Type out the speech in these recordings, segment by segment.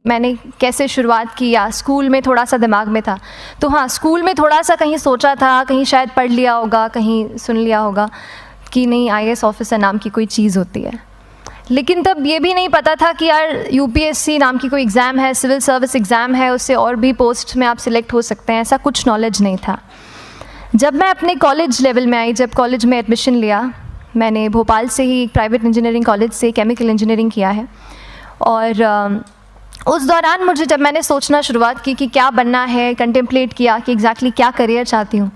मैंने कैसे शुरुआत की या स्कूल में थोड़ा सा दिमाग में था, तो हाँ, स्कूल में थोड़ा सा कहीं सोचा था, कहीं शायद पढ़ लिया होगा, कहीं सुन लिया होगा कि नहीं IAS ऑफिसर नाम की कोई चीज़ होती है। लेकिन तब ये भी नहीं पता था कि यार UPSC नाम की कोई एग्ज़ाम है, सिविल सर्विस एग्ज़ाम है, उससे और भी पोस्ट में आप सिलेक्ट हो सकते हैं, ऐसा कुछ नॉलेज नहीं था। जब मैं अपने कॉलेज लेवल में आई, जब कॉलेज में एडमिशन लिया, मैंने भोपाल से ही प्राइवेट इंजीनियरिंग कॉलेज से केमिकल इंजीनियरिंग किया है, और उस दौरान मुझे जब मैंने सोचना शुरुआत की कि क्या बनना है, कंटेम्पलेट किया कि एग्जैक्टली क्या करियर चाहती हूँ,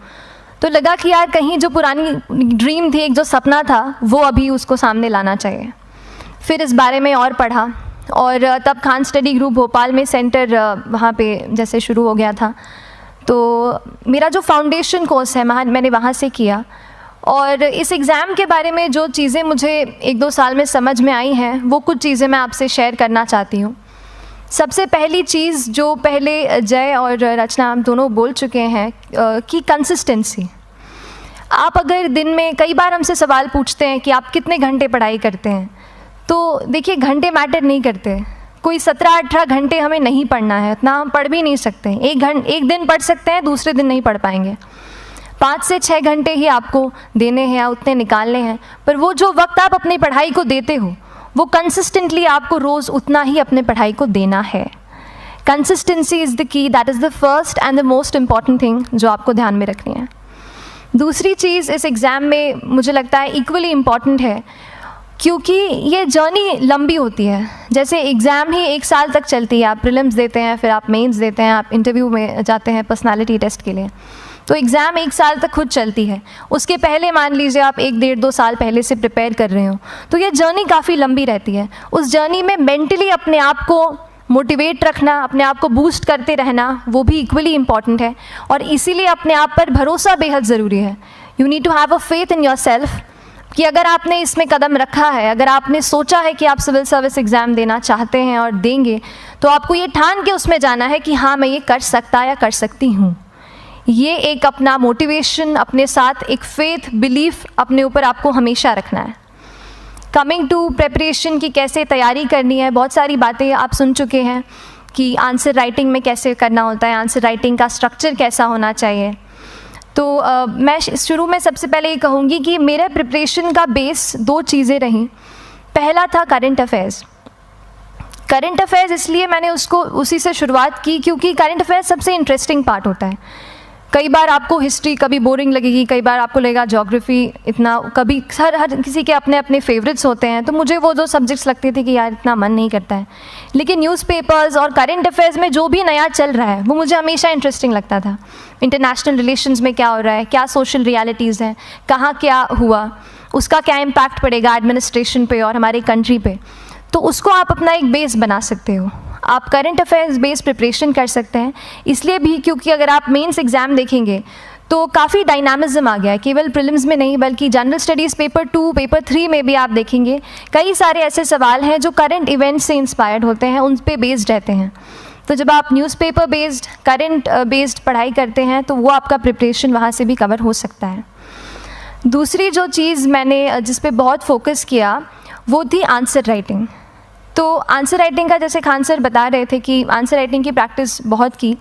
तो लगा कि यार कहीं जो पुरानी ड्रीम थी, एक जो सपना था, वो अभी उसको सामने लाना चाहिए। फिर इस बारे में और पढ़ा, और तब खान स्टडी ग्रुप भोपाल में सेंटर वहाँ पे जैसे शुरू हो गया था, तो मेरा जो फाउंडेशन कोर्स है मैंने वहाँ से किया। और इस एग्ज़ाम के बारे में जो चीज़ें मुझे 1-2 साल में समझ में आई हैं, वो कुछ चीज़ें मैं आपसे शेयर करना चाहती हूँ। सबसे पहली चीज़ जो पहले जय और रचना हम दोनों बोल चुके हैं कि कंसिस्टेंसी। आप अगर दिन में, कई बार हमसे सवाल पूछते हैं कि आप कितने घंटे पढ़ाई करते हैं, तो देखिए घंटे मैटर नहीं करते। कोई 17-18 घंटे हमें नहीं पढ़ना है, इतना हम पढ़ भी नहीं सकते। एक दिन पढ़ सकते हैं, दूसरे दिन नहीं पढ़ पाएंगे। 5 से 6 घंटे ही आपको देने हैं या उतने निकालने हैं, पर वो जो वक्त आप अपनी पढ़ाई को देते हो, वो कंसिस्टेंटली आपको रोज़ उतना ही अपने पढ़ाई को देना है। Consistency is the key, that is the first and the most important thing जो आपको ध्यान में रखनी है। दूसरी चीज़ इस एग्ज़ाम में मुझे लगता है इक्वली इम्पॉर्टेंट है, क्योंकि ये जर्नी लंबी होती है। जैसे एग्ज़ाम ही 1 साल तक चलती है, आप प्रीलिम्स देते हैं, फिर आप मेंस देते हैं, आप इंटरव्यू में जाते हैं पर्सनालिटी टेस्ट के लिए, तो एग्ज़ाम 1 साल तक खुद चलती है। उसके पहले मान लीजिए आप 1-1.5-2 साल पहले से प्रिपेयर कर रहे हो, तो ये जर्नी काफ़ी लंबी रहती है। उस जर्नी में मेंटली अपने आप को मोटिवेट रखना, अपने आप को बूस्ट करते रहना, वो भी इक्वली इम्पॉर्टेंट है, और इसीलिए अपने आप पर भरोसा बेहद ज़रूरी है। You need to have a faith in yourself कि अगर आपने इसमें कदम रखा है, अगर आपने सोचा है कि आप सिविल सर्विस एग्ज़ाम देना चाहते हैं और देंगे, तो आपको ये ठान के उसमें जाना है कि हाँ, मैं ये कर सकता या कर सकती हूँ। ये एक अपना मोटिवेशन, अपने साथ एक फेथ, बिलीफ अपने ऊपर आपको हमेशा रखना है। कमिंग टू प्रेपरेशन की कैसे तैयारी करनी है, बहुत सारी बातें आप सुन चुके हैं कि आंसर राइटिंग में कैसे करना होता है, आंसर राइटिंग का स्ट्रक्चर कैसा होना चाहिए। तो मैं शुरू में सबसे पहले ये कहूँगी कि मेरे प्रिपरेशन का बेस 2 चीज़ें रहीं। पहला था करंट अफेयर्स। करंट अफेयर्स इसलिए मैंने उसी से शुरुआत की क्योंकि करंट अफेयर्स सबसे इंटरेस्टिंग पार्ट होता है। कई बार आपको हिस्ट्री कभी बोरिंग लगेगी, कई बार आपको लगेगा ज्योग्राफी इतना, कभी हर किसी के अपने अपने फेवरेट्स होते हैं। तो मुझे वो 2 सब्जेक्ट्स लगते थे कि यार इतना मन नहीं करता है, लेकिन न्यूज़पेपर्स और करंट अफेयर्स में जो भी नया चल रहा है वो मुझे हमेशा इंटरेस्टिंग लगता था। इंटरनेशनल रिलेशंस में क्या हो रहा है, क्या सोशल रियलिटीज़ हैं, कहाँ क्या हुआ, उसका क्या इम्पैक्ट पड़ेगा एडमिनिस्ट्रेशन पे और हमारी कंट्री पे, तो उसको आप अपना एक बेस बना सकते हो। आप करंट अफेयर्स बेस्ड प्रिपरेशन कर सकते हैं, इसलिए भी क्योंकि अगर आप मेंस एग्ज़ाम देखेंगे तो काफ़ी डायनामिज्म आ गया है, केवल प्रीलिम्स में नहीं बल्कि जनरल स्टडीज़ पेपर 2, पेपर 3 में भी आप देखेंगे कई सारे ऐसे सवाल हैं जो करंट इवेंट्स से इंस्पायर्ड होते हैं, उन पे बेस्ड रहते हैं। तो जब आप न्यूज़पेपर बेस्ड, करंट बेस्ड पढ़ाई करते हैं तो वो आपका प्रिपरेशन वहाँ से भी कवर हो सकता है। दूसरी जो चीज़ मैंने जिस पे बहुत फोकस किया वो थी आंसर राइटिंग। तो आंसर राइटिंग का, जैसे खान सर बता रहे थे कि आंसर राइटिंग की प्रैक्टिस बहुत की,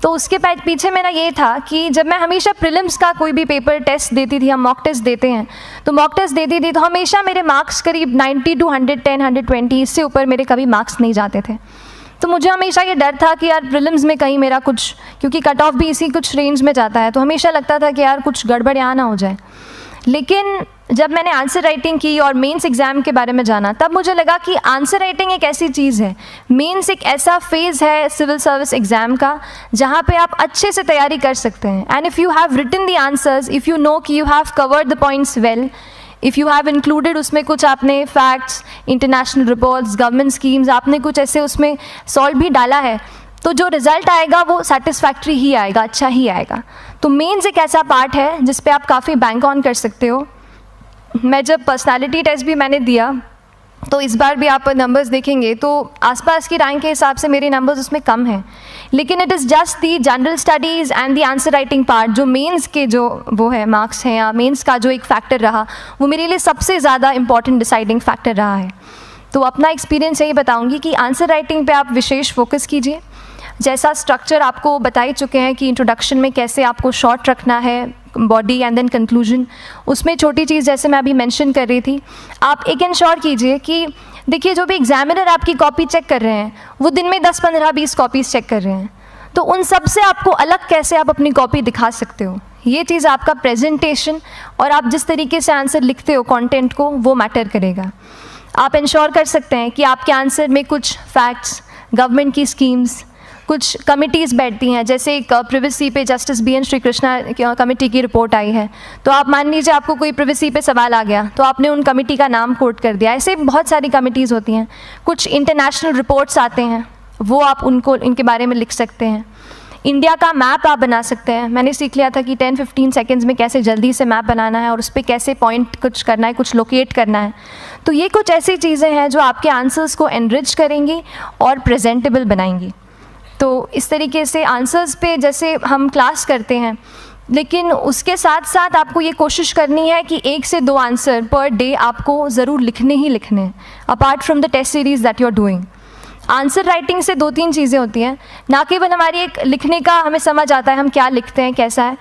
तो उसके पीछे मेरा ये था कि जब मैं हमेशा प्रीलिम्स का कोई भी पेपर टेस्ट देती थी, हम मॉक टेस्ट देते हैं, तो मॉक टेस्ट देती थी तो हमेशा मेरे मार्क्स करीब 90 to 110, 120, इससे ऊपर मेरे कभी मार्क्स नहीं जाते थे। तो मुझे हमेशा ये डर था कि यार प्रीलिम्स में कहीं मेरा कुछ, क्योंकि कट ऑफ भी इसी कुछ रेंज में जाता है, तो हमेशा लगता था कि यार कुछ गड़बड़ यहाँ ना हो जाए। लेकिन जब मैंने आंसर राइटिंग की और मेंस एग्ज़ाम के बारे में जाना, तब मुझे लगा कि आंसर राइटिंग एक ऐसी चीज़ है, मेंस एक ऐसा फेज़ है सिविल सर्विस एग्ज़ाम का जहाँ पे आप अच्छे से तैयारी कर सकते हैं। And if you have written the answers, if you know कि you have covered the points well, if you have included उसमें कुछ आपने facts, international reports, government schemes, आपने कुछ ऐसे उसमें सॉल्व भी डाला है, तो जो रिज़ल्ट आएगा वो सेटिस्फैक्ट्री ही आएगा, अच्छा ही आएगा। तो मेंस एक ऐसा पार्ट है जिस पे आप काफ़ी बैंक ऑन कर सकते हो। मैं जब पर्सनालिटी टेस्ट भी मैंने दिया, तो इस बार भी आप नंबर्स देखेंगे तो आसपास की रैंक के हिसाब से मेरे नंबर्स उसमें कम हैं, लेकिन it is just the general studies and the answer writing part, जो मेंस के जो वो है मार्क्स हैं या मेंस का जो एक फैक्टर रहा, वो मेरे लिए सबसे ज़्यादा इंपॉर्टेंट डिसाइडिंग फैक्टर रहा है। तो अपना एक्सपीरियंस यही बताऊंगी कि आंसर राइटिंग पे आप विशेष फोकस कीजिए। जैसा स्ट्रक्चर आपको बता ही चुके हैं कि इंट्रोडक्शन में कैसे आपको शॉर्ट रखना है, बॉडी एंड देन कंक्लूजन, उसमें छोटी चीज़ जैसे मैं अभी मेंशन कर रही थी, आप एक इंश्योर कीजिए कि देखिए जो भी एग्जामिनर आपकी कॉपी चेक कर रहे हैं वो दिन में 10, 15, 20 कॉपीज़ चेक कर रहे हैं, तो उन सब से आपको अलग कैसे आप अपनी कॉपी दिखा सकते हो, ये चीज़ आपका प्रेजेंटेशन और आप जिस तरीके से आंसर लिखते हो कंटेंट को, वो मैटर करेगा। आप इंश्योर कर सकते हैं कि आपके आंसर में कुछ फैक्ट्स, गवर्नमेंट की स्कीम्स, कुछ कमिटीज़ बैठती हैं, जैसे एक प्रिवेसी पे justice BN Shri Krishna committee की रिपोर्ट आई है, तो आप मान लीजिए आपको कोई प्रिवेसी पे सवाल आ गया तो आपने उन कमेटी का नाम कोट कर दिया। ऐसे बहुत सारी कमिटीज़ होती हैं। कुछ इंटरनेशनल रिपोर्ट्स आते हैं, वो आप उनको इनके बारे में लिख सकते हैं। इंडिया का मैप आप बना सकते हैं। मैंने सीख लिया था कि 10-15 सेकेंड्स में कैसे जल्दी से मैप बनाना है और उस पर कैसे पॉइंट कुछ करना है, कुछ लोकेट करना है। तो ये कुछ ऐसी चीज़ें हैं जो आपके आंसर्स को एनरिच करेंगी और प्रेजेंटेबल बनाएंगी। तो इस तरीके से आंसर्स पे जैसे हम क्लास करते हैं, लेकिन उसके साथ साथ आपको ये कोशिश करनी है कि 1 से 2 आंसर पर डे आपको ज़रूर लिखने ही लिखने हैं, apart from the test series that you are doing. Answer writing से 2-3 चीज़ें होती हैं, ना केवल हमारी एक लिखने का हमें समझ आता है हम क्या लिखते हैं कैसा है,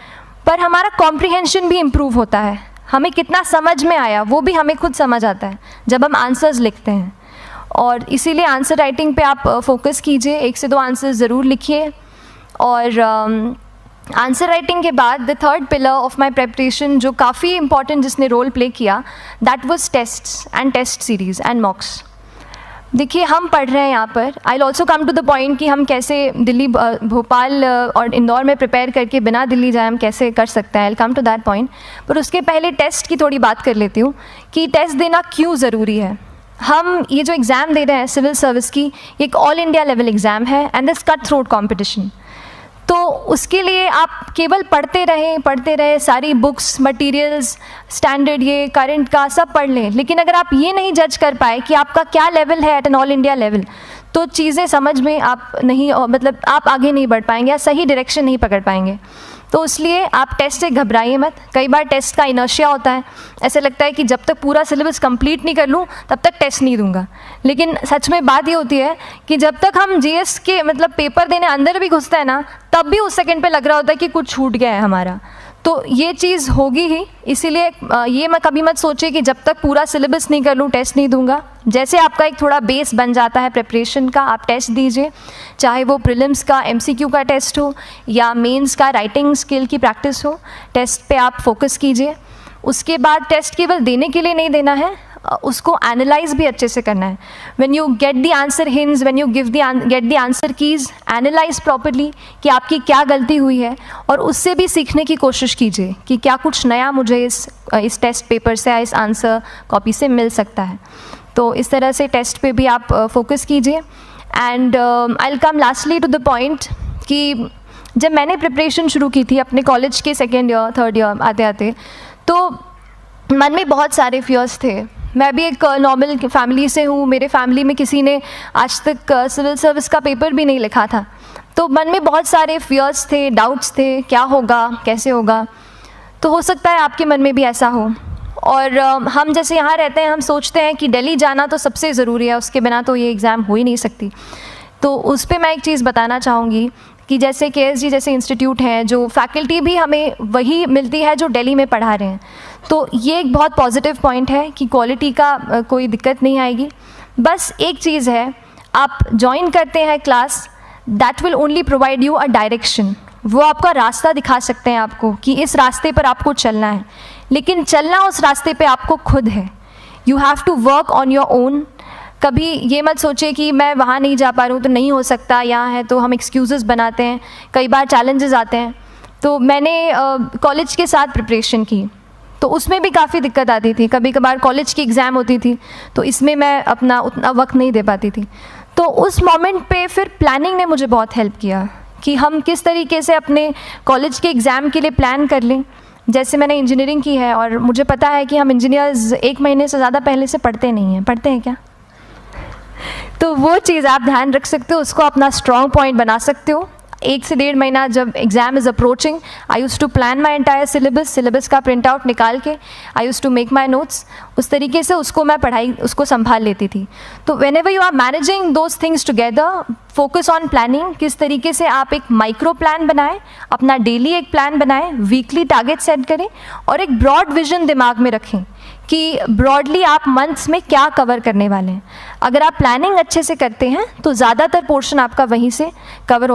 पर हमारा कॉम्प्रिहेंशन भी इम्प्रूव होता है। हमें कितना समझ में आया वो भी हमें खुद समझ आता है जब हम आंसर्स लिखते हैं। और इसीलिए आंसर राइटिंग पे आप फोकस कीजिए, 1 से 2 आंसर ज़रूर लिखिए। और आंसर राइटिंग के बाद the third pillar of my preparation जो काफ़ी इंपॉर्टेंट जिसने रोल प्ले किया, that was tests and test series and mocks. देखिए हम पढ़ रहे हैं यहाँ पर, I will also come to the point कि हम कैसे दिल्ली, भोपाल और इंदौर में प्रिपेयर करके बिना दिल्ली जाए हम कैसे कर सकते हैं, I will come to that point. पर उसके पहले टेस्ट की थोड़ी बात कर लेती हूँ कि टेस्ट देना क्यों ज़रूरी है। हम ये जो एग्ज़ाम दे रहे हैं सिविल सर्विस की, ये एक ऑल इंडिया लेवल एग्ज़ाम है and this cut throat competition. तो उसके लिए आप केवल पढ़ते रहें, सारी बुक्स, मटेरियल्स, स्टैंडर्ड ये करंट का सब पढ़ लें, लेकिन अगर आप ये नहीं जज कर पाए कि आपका क्या लेवल है at an all India level, तो चीज़ें समझ में आप नहीं, मतलब आप आगे नहीं बढ़ पाएंगे या सही डायरेक्शन नहीं पकड़ पाएंगे। तो इसलिए आप टेस्ट से घबराइए मत। कई बार टेस्ट का इनर्शिया होता है, ऐसे लगता है कि जब तक पूरा सिलेबस कंप्लीट नहीं कर लूँ तब तक टेस्ट नहीं दूंगा, लेकिन सच में बात ये होती है कि जब तक हम GS के मतलब पेपर देने अंदर भी घुसते हैं ना, तब भी उस सेकंड पे लग रहा होता है कि कुछ छूट गया है हमारा। तो ये चीज़ होगी ही, इसीलिए ये मैं कभी मत सोचिए कि जब तक पूरा सिलेबस नहीं कर लूँ टेस्ट नहीं दूंगा। जैसे आपका एक थोड़ा बेस बन जाता है प्रिपरेशन का, आप टेस्ट दीजिए, चाहे वो प्रीलिम्स का MCQ का टेस्ट हो या मेंस का राइटिंग स्किल की प्रैक्टिस हो, टेस्ट पे आप फोकस कीजिए। उसके बाद टेस्ट केवल देने के लिए नहीं देना है, उसको एनालाइज भी अच्छे से करना है। When you get the answer hints, when you get the answer keys, analyse properly कि आपकी क्या गलती हुई है और उससे भी सीखने की कोशिश कीजिए कि क्या कुछ नया मुझे इस टेस्ट पेपर से या इस आंसर कॉपी से मिल सकता है। तो इस तरह से टेस्ट पे भी आप फोकस कीजिए। And I will come lastly to the point कि जब मैंने प्रिपरेशन शुरू की थी अपने कॉलेज के 2nd ईयर 3rd ईयर आते आते, तो मन में बहुत सारे फियर्स थे। मैं भी एक नॉर्मल फैमिली से हूँ, मेरे फैमिली में किसी ने आज तक सिविल सर्विस का पेपर भी नहीं लिखा था, तो मन में बहुत सारे फियर्स थे, डाउट्स थे, क्या होगा, कैसे होगा। तो हो सकता है आपके मन में भी ऐसा हो। और हम जैसे यहाँ रहते हैं, हम सोचते हैं कि दिल्ली जाना तो सबसे ज़रूरी है, उसके बिना तो ये एग्ज़ाम हो ही नहीं सकती। तो उस पर मैं एक चीज़ बताना चाहूँगी कि जैसे KSG जैसे इंस्टीट्यूट हैं, जो फैकल्टी भी हमें वही मिलती है जो दिल्ली में पढ़ा रहे हैं, तो ये एक बहुत पॉजिटिव पॉइंट है कि क्वालिटी का कोई दिक्कत नहीं आएगी। बस एक चीज़ है, आप ज्वाइन करते हैं class, that will only provide you a direction. वो आपका रास्ता दिखा सकते हैं आपको कि इस रास्ते पर आपको चलना है, लेकिन चलना उस रास्ते पे आपको खुद है। You have to work on your own. कभी ये मत सोचिए कि मैं वहाँ नहीं जा पा रहा हूँ तो नहीं हो सकता, यहाँ है, तो हम एक्सक्यूज़ेस बनाते हैं। कई बार चैलेंजेस आते हैं। तो मैंने कॉलेज के साथ प्रिपरेशन की, तो उसमें भी काफ़ी दिक्कत आती थी। कभी कभार कॉलेज की एग्ज़ाम होती थी तो इसमें मैं अपना उतना वक्त नहीं दे पाती थी। तो उस मोमेंट पे फिर प्लानिंग ने मुझे बहुत हेल्प किया कि हम किस तरीके से अपने कॉलेज के एग्ज़ाम के लिए प्लान कर लें। जैसे मैंने इंजीनियरिंग की है और मुझे पता है कि हम इंजीनियर्स 1 महीने से ज़्यादा पहले से पढ़ते नहीं हैं। पढ़ते हैं क्या? तो वो चीज़ आप ध्यान रख सकते हो, उसको अपना स्ट्रॉन्ग पॉइंट बना सकते हो। 1 से 1.5 महीना जब exam is approaching, I use to plan my entire syllabus का प्रिंट आउट निकाल के I use to make my notes, उस तरीके से उसको मैं उसको संभाल लेती थी। तो whenever you are managing those things together, focus on planning, किस तरीके से आप एक माइक्रो प्लान बनाएं, अपना डेली एक प्लान बनाएं, वीकली टारगेट सेट करें और एक ब्रॉड विजन दिमाग में रखें कि ब्रॉडली आप मंथ्स में क्या कवर करने वाले हैं। अगर आप प्लानिंग अच्छे से करते हैं तो ज़्यादातर पोर्शन आपका वहीं से कवर